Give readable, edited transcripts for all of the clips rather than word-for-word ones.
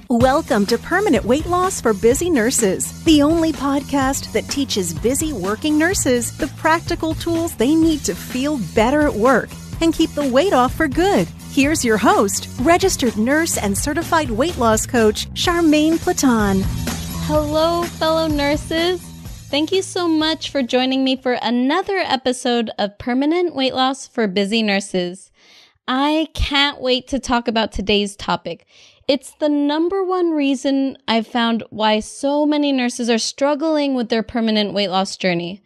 Welcome to Permanent Weight Loss for Busy Nurses, the only podcast that teaches busy working nurses the practical tools they need to feel better at work and keep the weight off for good. Here's your host, registered nurse and certified weight loss coach, Charmaine Platon. Hello, fellow nurses. Thank you so much for joining me for another episode of Permanent Weight Loss for Busy Nurses. I can't wait to talk about today's topic. It's the number one reason I've found why so many nurses are struggling with their permanent weight loss journey.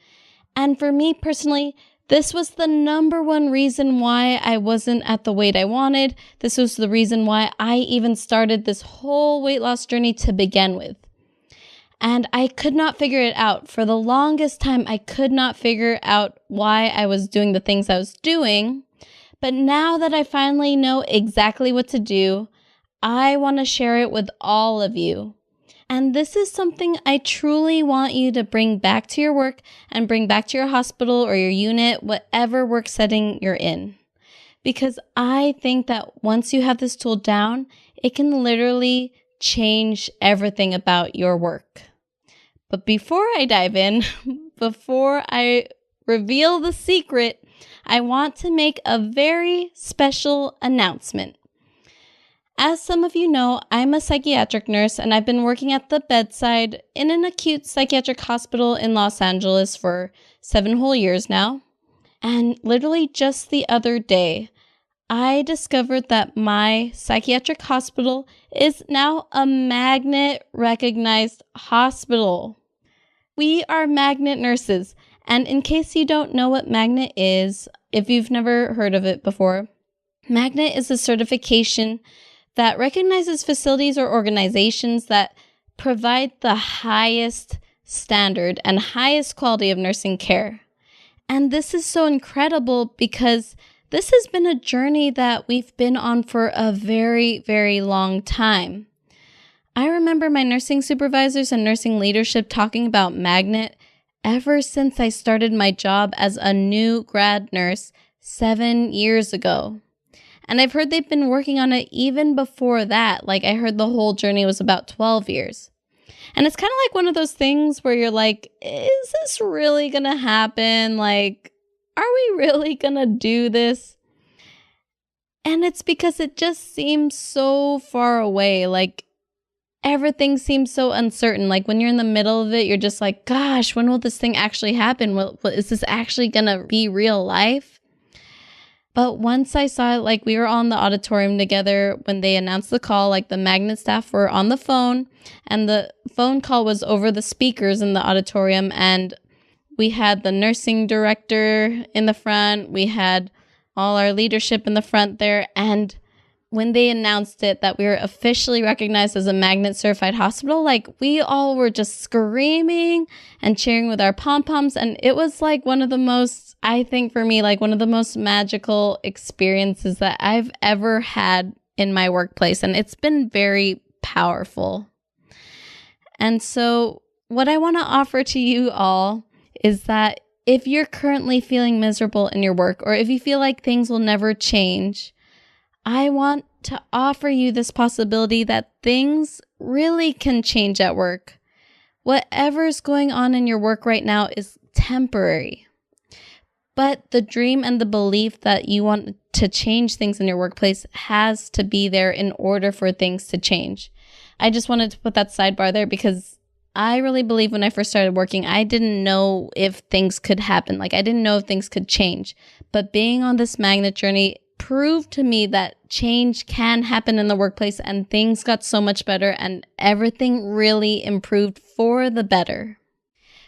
And for me personally, this was the number one reason why I wasn't at the weight I wanted. This was the reason why I even started this whole weight loss journey to begin with. And I could not figure it out. For the longest time, I could not figure out why I was doing the things I was doing. But now that I finally know exactly what to do, I want to share it with all of you. And this is something I truly want you to bring back to your work and bring back to your hospital or your unit, whatever work setting you're in. Because I think that once you have this tool down, it can literally change everything about your work. But before I dive in, before I reveal the secret, I want to make a very special announcement. As some of you know, I'm a psychiatric nurse and I've been working at the Bedside in an acute psychiatric hospital in Los Angeles for 7 whole years now. And literally just the other day, I discovered that my psychiatric hospital is now a magnet recognized hospital. We are magnet nurses. And in case you don't know what magnet is, if you've never heard of it before, magnet is a certification that recognizes facilities or organizations that provide the highest standard and highest quality of nursing care. And this is so incredible because this has been a journey that we've been on for a very, very long time. I remember my nursing supervisors and nursing leadership talking about magnet ever since I started my job as a new grad nurse 7 years ago. And I've heard they've been working on it even before that. Like, I heard the whole journey was about 12 years. And it's kind of like one of those things where you're like, is this really going to happen? Like, are we really going to do this? And it's because it just seems so far away. Like, everything seems so uncertain. Like, when you're in the middle of it, you're just like, gosh, when will this thing actually happen? Is this actually going to be real life? But once I saw it, like, we were all in the auditorium together when they announced the call, like the magnet staff were on the phone and the phone call was over the speakers in the auditorium. And we had the nursing director in the front. We had all our leadership in the front there. And when they announced it that we were officially recognized as a magnet certified hospital, like, we all were just screaming and cheering with our pom-poms. And it was like one of the most, I think for me, like one of the most magical experiences that I've ever had in my workplace. And it's been very powerful. And so what I want to offer to you all is that if you're currently feeling miserable in your work, or if you feel like things will never change, I want to offer you this possibility that things really can change at work. Whatever's going on in your work right now is temporary. But the dream and the belief that you want to change things in your workplace has to be there in order for things to change. I just wanted to put that sidebar there because I really believe when I first started working, I didn't know if things could happen. Like, I didn't know if things could change. But being on this magnet journey proved to me that change can happen in the workplace, and things got so much better and everything really improved for the better.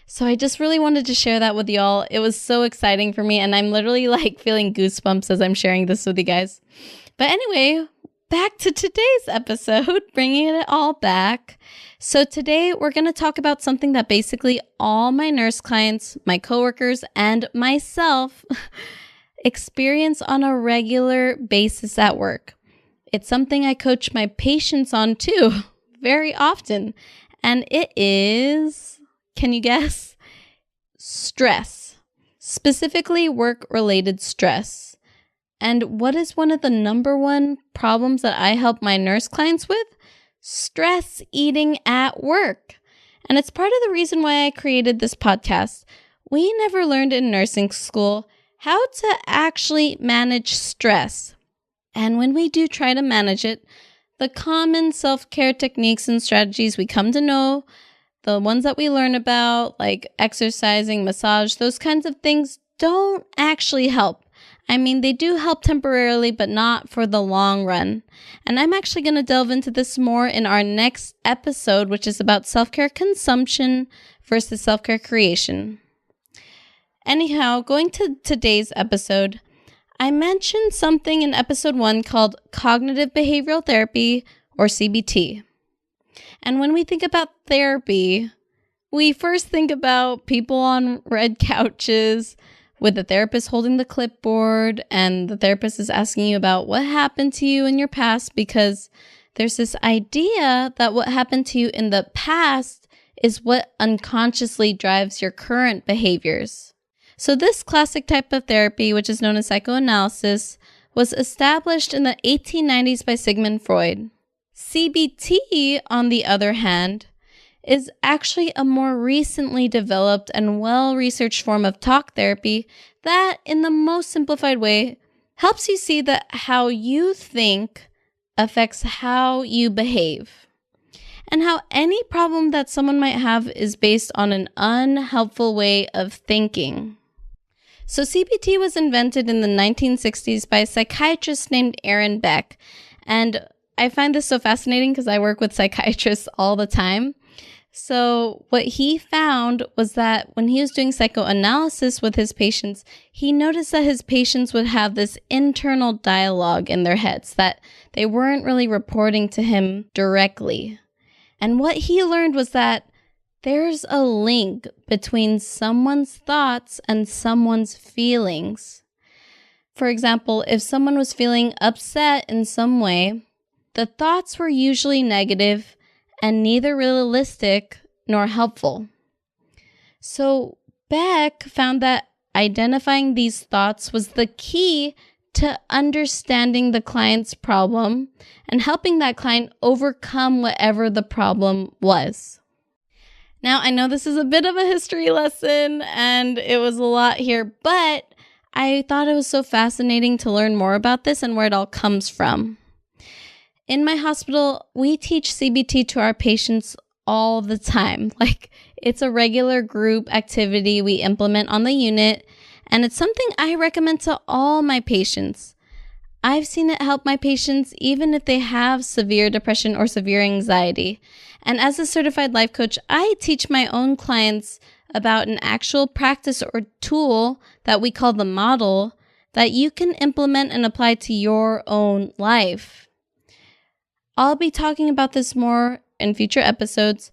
So I just really wanted to share that with y'all. It was so exciting for me, and I'm literally like feeling goosebumps as I'm sharing this with you guys. But anyway, back to today's episode, bringing it all back. So today we're going to talk about something that basically all my nurse clients, my coworkers, and myself experience on a regular basis at work. It's something I coach my patients on too, very often. And it is, can you guess? Stress. Specifically work-related stress. And what is one of the number one problems that I help my nurse clients with? stress eating at work. And it's part of the reason why I created this podcast. We never learned in nursing school how to actually manage stress. And when we do try to manage it, the common self-care techniques and strategies we come to know, the ones that we learn about, like exercising, massage, those kinds of things don't actually help. I mean, they do help temporarily, but not for the long run. And I'm actually going to delve into this more in our next episode, which is about self-care consumption versus self-care creation. Anyhow, going to today's episode, I mentioned something in episode 1 called cognitive behavioral therapy, or CBT. And when we think about therapy, we first think about people on red couches with the therapist holding the clipboard, and the therapist is asking you about what happened to you in your past, because there's this idea that what happened to you in the past is what unconsciously drives your current behaviors. So this classic type of therapy, which is known as psychoanalysis, was established in the 1890s by Sigmund Freud. CBT, on the other hand, is actually a more recently developed and well-researched form of talk therapy that, in the most simplified way, helps you see that how you think affects how you behave, and how any problem that someone might have is based on an unhelpful way of thinking. So CBT was invented in the 1960s by a psychiatrist named Aaron Beck, and I find this so fascinating because I work with psychiatrists all the time. So what he found was that when he was doing psychoanalysis with his patients, he noticed that his patients would have this internal dialogue in their heads that they weren't really reporting to him directly. And what he learned was that there's a link between someone's thoughts and someone's feelings. For example, if someone was feeling upset in some way, the thoughts were usually negative and neither realistic nor helpful. So Beck found that identifying these thoughts was the key to understanding the client's problem and helping that client overcome whatever the problem was. Now, I know this is a bit of a history lesson and it was a lot here, but I thought it was so fascinating to learn more about this and where it all comes from. In my hospital, we teach CBT to our patients all the time. Like, it's a regular group activity we implement on the unit, and it's something I recommend to all my patients. I've seen it help my patients even if they have severe depression or severe anxiety. And as a certified life coach, I teach my own clients about an actual practice or tool that we call the model that you can implement and apply to your own life. I'll be talking about this more in future episodes,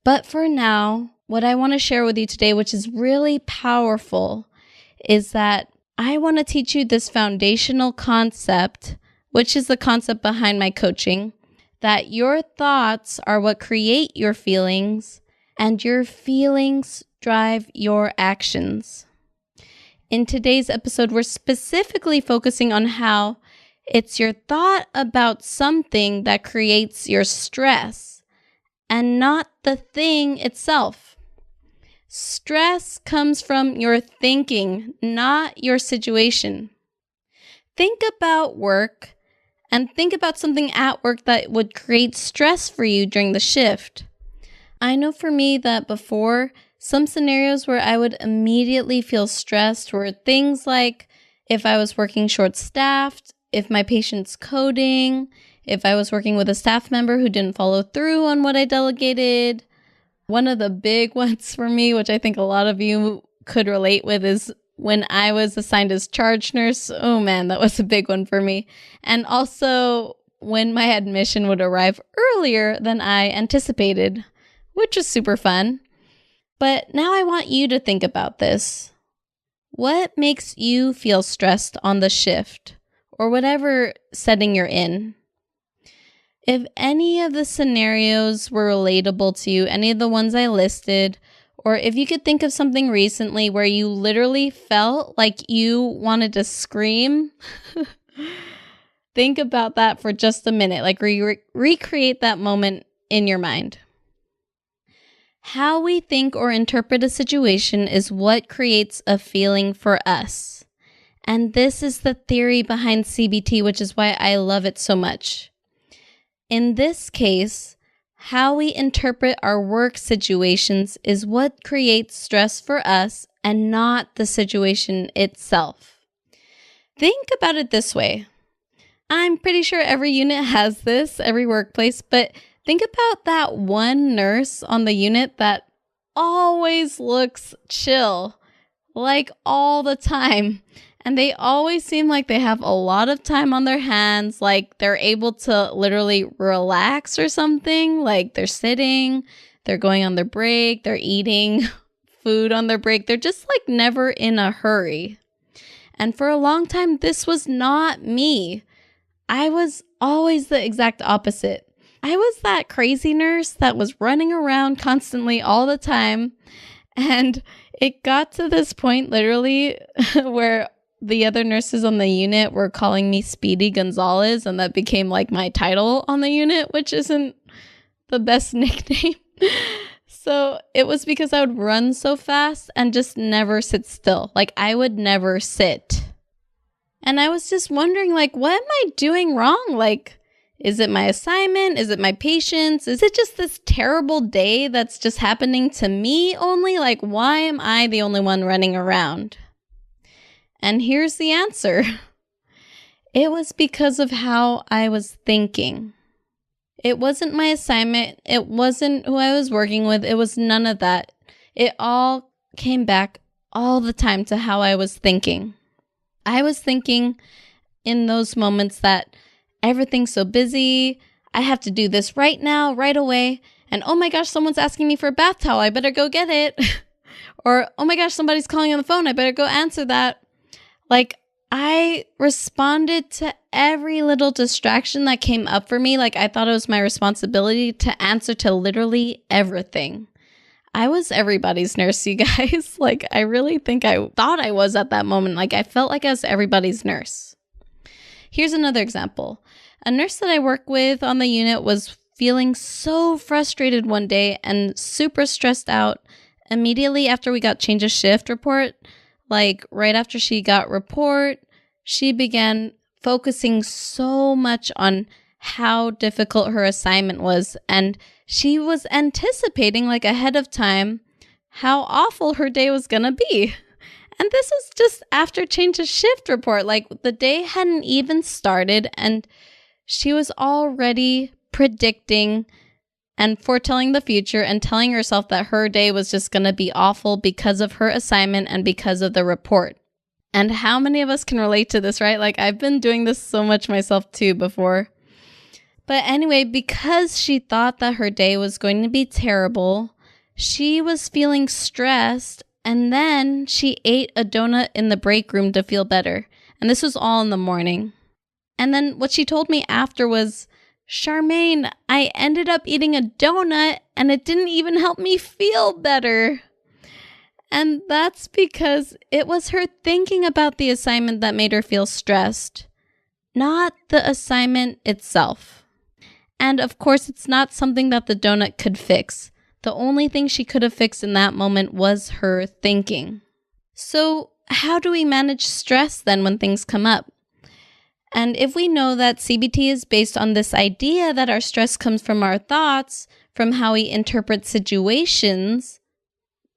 but for now, what I want to share with you today, which is really powerful, is that I want to teach you this foundational concept, which is the concept behind my coaching, that your thoughts are what create your feelings, and your feelings drive your actions. In today's episode, we're specifically focusing on how it's your thought about something that creates your stress, and not the thing itself. Stress comes from your thinking, not your situation. Think about work and think about something at work that would create stress for you during the shift. I know for me that before, some scenarios where I would immediately feel stressed were things like if I was working short-staffed, if my patient's coding, if I was working with a staff member who didn't follow through on what I delegated. One of the big ones for me, which I think a lot of you could relate with, is when I was assigned as charge nurse. Oh man, that was a big one for me. And also when my admission would arrive earlier than I anticipated, which was super fun. But now I want you to think about this. What makes you feel stressed on the shift or whatever setting you're in? If any of the scenarios were relatable to you, any of the ones I listed, or if you could think of something recently where you literally felt like you wanted to scream, think about that for just a minute. Like recreate that moment in your mind. How we think or interpret a situation is what creates a feeling for us. And this is the theory behind CBT, which is why I love it so much. In this case, how we interpret our work situations is what creates stress for us and not the situation itself. Think about it this way. I'm pretty sure every unit has this, every workplace, but think about that one nurse on the unit that always looks chill, like all the time. And they always seem like they have a lot of time on their hands, like they're able to literally relax or something, like they're sitting, they're going on their break, they're eating food on their break. They're just like never in a hurry. And for a long time, this was not me. I was always the exact opposite. I was that crazy nurse that was running around constantly all the time. And it got to this point literally where the other nurses on the unit were calling me Speedy Gonzalez, and that became like my title on the unit, which isn't the best nickname. So it was because I would run so fast and just never sit still. Like I would never sit. And I was just wondering, like, what am I doing wrong? Like, is it my assignment? Is it my patients? Is it just this terrible day that's just happening to me only? Like, why am I the only one running around? And here's the answer. It was because of how I was thinking. It wasn't my assignment. It wasn't who I was working with. It was none of that. It all came back all the time to how I was thinking. I was thinking in those moments that everything's so busy. I have to do this right now, right away. And oh my gosh, someone's asking me for a bath towel. I better go get it. Or oh my gosh, somebody's calling on the phone. I better go answer that. Like I responded to every little distraction that came up for me. Like I thought it was my responsibility to answer to literally everything. I was everybody's nurse, you guys. Like I really think I thought I was at that moment. Like I felt like I was everybody's nurse. Here's another example. A nurse that I work with on the unit was feeling so frustrated one day and super stressed out immediately after we got change of shift report. Like right after she got report, she began focusing so much on how difficult her assignment was. And she was anticipating like ahead of time how awful her day was going to be. And this was just after change of shift report. Like the day hadn't even started and she was already predicting and foretelling the future and telling herself that her day was just going to be awful because of her assignment and because of the report. And how many of us can relate to this, right? Like I've been doing this so much myself too before. But anyway, because she thought that her day was going to be terrible, she was feeling stressed and then she ate a donut in the break room to feel better. And this was all in the morning. And then what she told me after was, Charmaine, I ended up eating a donut and it didn't even help me feel better. And that's because it was her thinking about the assignment that made her feel stressed, not the assignment itself. And of course, it's not something that the donut could fix. The only thing she could have fixed in that moment was her thinking. So how do we manage stress then when things come up? And if we know that CBT is based on this idea that our stress comes from our thoughts, from how we interpret situations,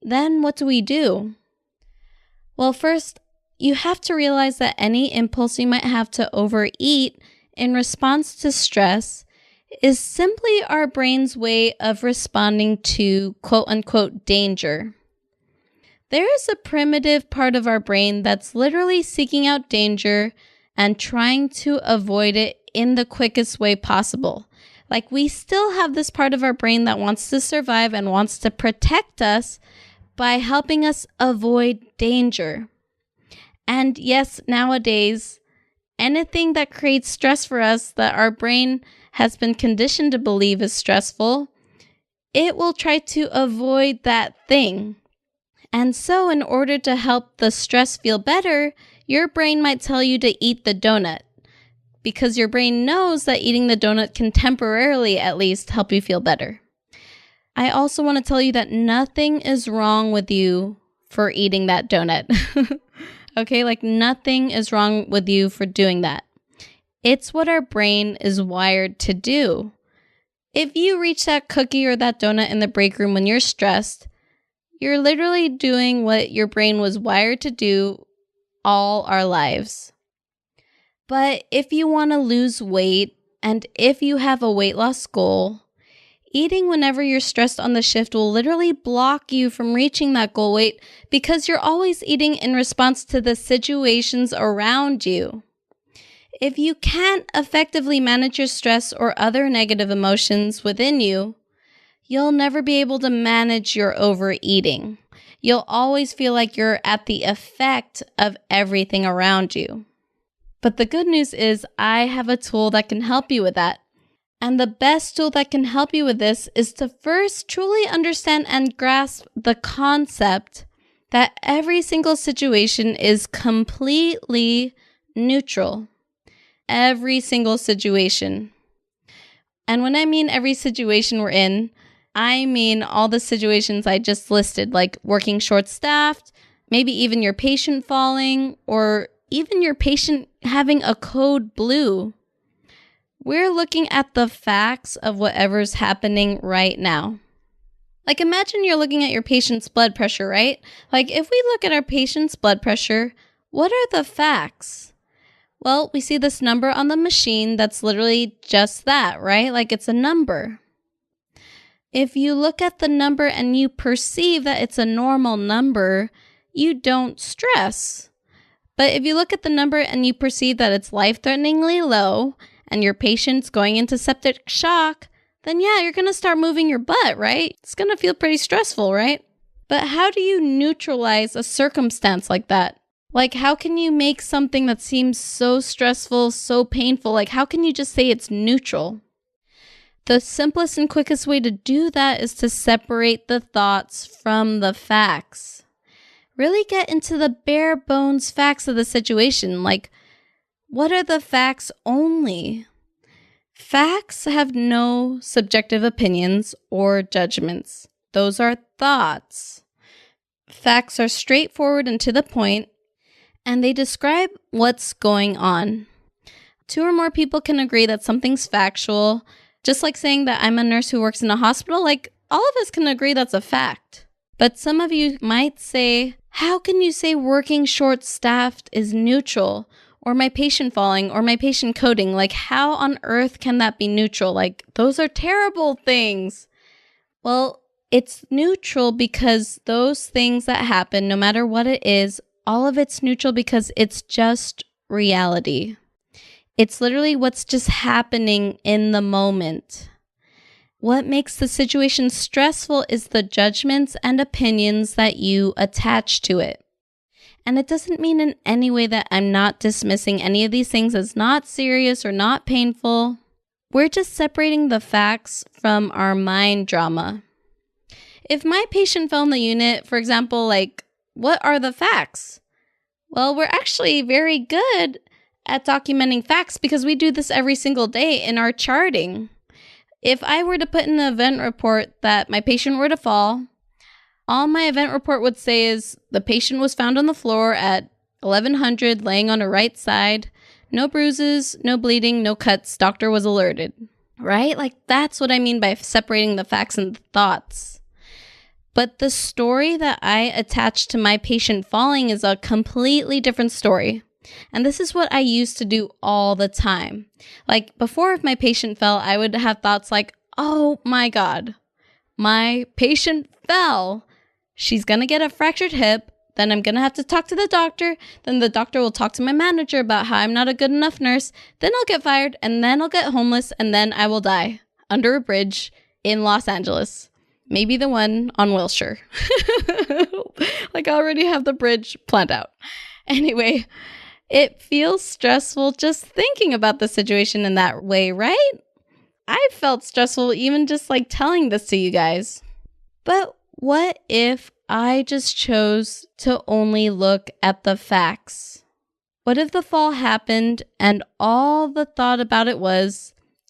then what do? Well, first, you have to realize that any impulse you might have to overeat in response to stress is simply our brain's way of responding to quote-unquote danger. There is a primitive part of our brain that's literally seeking out danger and trying to avoid it in the quickest way possible. Like we still have this part of our brain that wants to survive and wants to protect us by helping us avoid danger. And yes, nowadays, anything that creates stress for us that our brain has been conditioned to believe is stressful, it will try to avoid that thing. And so in order to help the stress feel better, your brain might tell you to eat the donut. because your brain knows that eating the donut can temporarily at least help you feel better. I also want to tell you that nothing is wrong with you for eating that donut. Okay, like nothing is wrong with you for doing that. It's what our brain is wired to do. If you reach that cookie or that donut in the break room when you're stressed, you're literally doing what your brain was wired to do all our lives. But if you want to lose weight and if you have a weight loss goal, eating whenever you're stressed on the shift will literally block you from reaching that goal weight because you're always eating in response to the situations around you. If you can't effectively manage your stress or other negative emotions within you, you'll never be able to manage your overeating. You'll always feel like you're at the effect of everything around you. But the good news is I have a tool that can help you with that. And the best tool that can help you with this is to first truly understand and grasp the concept that every single situation is completely neutral. Every single situation. And when I mean every situation we're in, I mean all the situations I just listed, like working short-staffed, maybe even your patient falling, or even your patient having a code blue. We're looking at the facts of whatever's happening right now. Like imagine you're looking at your patient's blood pressure, right? Like if we look at our patient's blood pressure, what are the facts? Well, we see this number on the machine that's literally just that, right? Like it's a number. If you look at the number and you perceive that it's a normal number, you don't stress. But if you look at the number and you perceive that it's life-threateningly low and your patient's going into septic shock, then yeah, you're going to start moving your butt, right? It's going to feel pretty stressful, right? But how do you neutralize a circumstance like that? Like, how can you make something that seems so stressful, so painful? Like, how can you just say it's neutral? The simplest and quickest way to do that is to separate the thoughts from the facts. Really get into the bare bones facts of the situation. Like, what are the facts only? Facts have no subjective opinions or judgments. Those are thoughts. Facts are straightforward and to the point, and they describe what's going on. 2 or more people can agree that something's factual, just like saying that I'm a nurse who works in a hospital. Like, all of us can agree that's a fact. But some of you might say, how can you say working short-staffed is neutral? Or my patient falling, or my patient coding? Like, how on earth can that be neutral? Like, those are terrible things. Well, it's neutral because those things that happen, no matter what it is, all of it's neutral because it's just reality. It's literally what's just happening in the moment. What makes the situation stressful is the judgments and opinions that you attach to it. And it doesn't mean in any way that I'm not dismissing any of these things as not serious or not painful. We're just separating the facts from our mind drama. If my patient fell in the unit, for example, like, what are the facts? Well, we're actually very good at documenting facts because we do this every single day in our charting. If I were to put in an event report that my patient were to fall, all my event report would say is the patient was found on the floor at 1100 laying on her right side, no bruises, no bleeding, no cuts, doctor was alerted, right? Like that's what I mean by separating the facts and the thoughts. But the story that I attach to my patient falling is a completely different story. And this is what I used to do all the time. Like before, if my patient fell, I would have thoughts like, oh my God, my patient fell. She's going to get a fractured hip. Then I'm going to have to talk to the doctor. Then the doctor will talk to my manager about how I'm not a good enough nurse. Then I'll get fired and then I'll get homeless and then I will die under a bridge in Los Angeles. Maybe the one on Wilshire. Like I already have the bridge planned out. Anyway, it feels stressful just thinking about the situation in that way, right? I felt stressful even just like telling this to you guys. But what if I just chose to only look at the facts? What if the fall happened and all the thought about it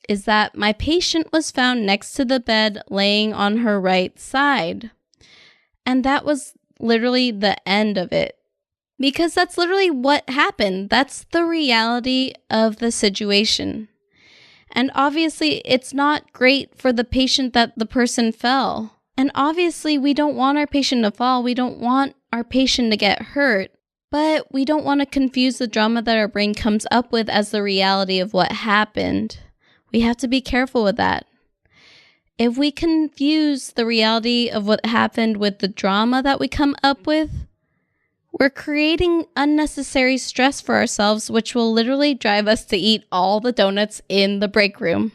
is that my patient was found next to the bed laying on her right side? And that was literally the end of it. Because that's literally what happened. That's the reality of the situation. And obviously, it's not great for the patient that the person fell. And obviously, we don't want our patient to fall. We don't want our patient to get hurt. But we don't want to confuse the drama that our brain comes up with as the reality of what happened. We have to be careful with that. If we confuse the reality of what happened with the drama that we come up with, we're creating unnecessary stress for ourselves, which will literally drive us to eat all the donuts in the break room,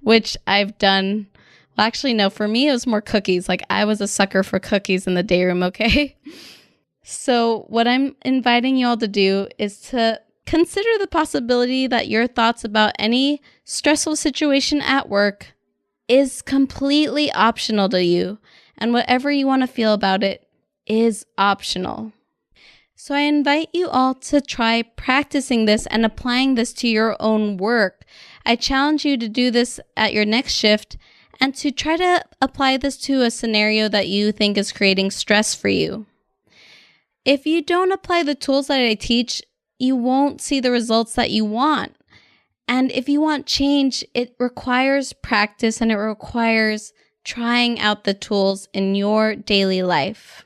which I've done. Well, actually, no, for me, it was more cookies. Like, I was a sucker for cookies in the day room, okay? So what I'm inviting you all to do is to consider the possibility that your thoughts about any stressful situation at work is completely optional to you, and whatever you want to feel about it is optional. So I invite you all to try practicing this and applying this to your own work. I challenge you to do this at your next shift and to try to apply this to a scenario that you think is creating stress for you. If you don't apply the tools that I teach, you won't see the results that you want. And if you want change, it requires practice and it requires trying out the tools in your daily life.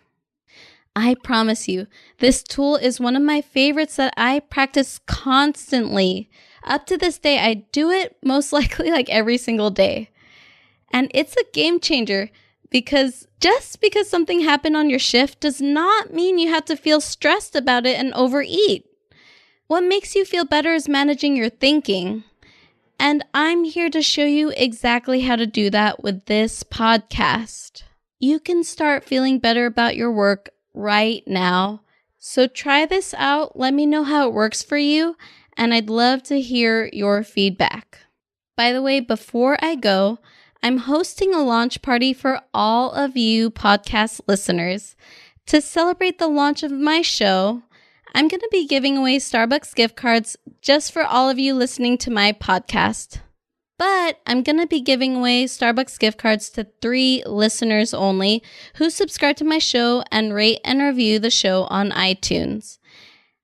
I promise you, this tool is one of my favorites that I practice constantly. Up to this day, I do it most likely like every single day. And it's a game changer because just because something happened on your shift does not mean you have to feel stressed about it and overeat. What makes you feel better is managing your thinking. And I'm here to show you exactly how to do that with this podcast. You can start feeling better about your work right now. So try this out. Let me know how it works for you. And I'd love to hear your feedback. By the way, before I go, I'm hosting a launch party for all of you podcast listeners. To celebrate the launch of my show, I'm going to be giving away Starbucks gift cards just for all of you listening to my podcast. But I'm going to be giving away Starbucks gift cards to 3 listeners only who subscribe to my show and rate and review the show on iTunes.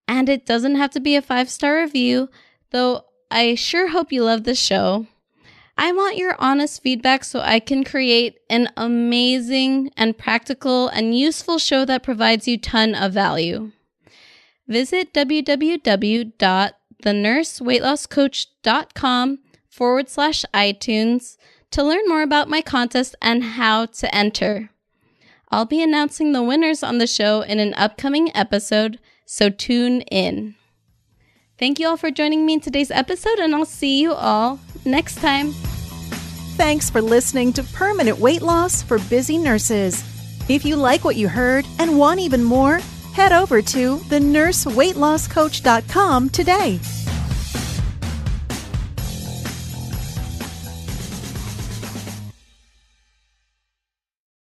And it doesn't have to be a 5-star review, though I sure hope you love this show. I want your honest feedback so I can create an amazing and practical and useful show that provides you a ton of value. Visit www.thenurseweightlosscoach.com/iTunes to learn more about my contest and how to enter. I'll be announcing the winners on the show in an upcoming episode, so tune in. Thank you all for joining me in today's episode, and I'll see you all next time. Thanks for listening to Permanent Weight Loss for Busy Nurses. If you like what you heard and want even more, head over to thenurseweightlosscoach.com today.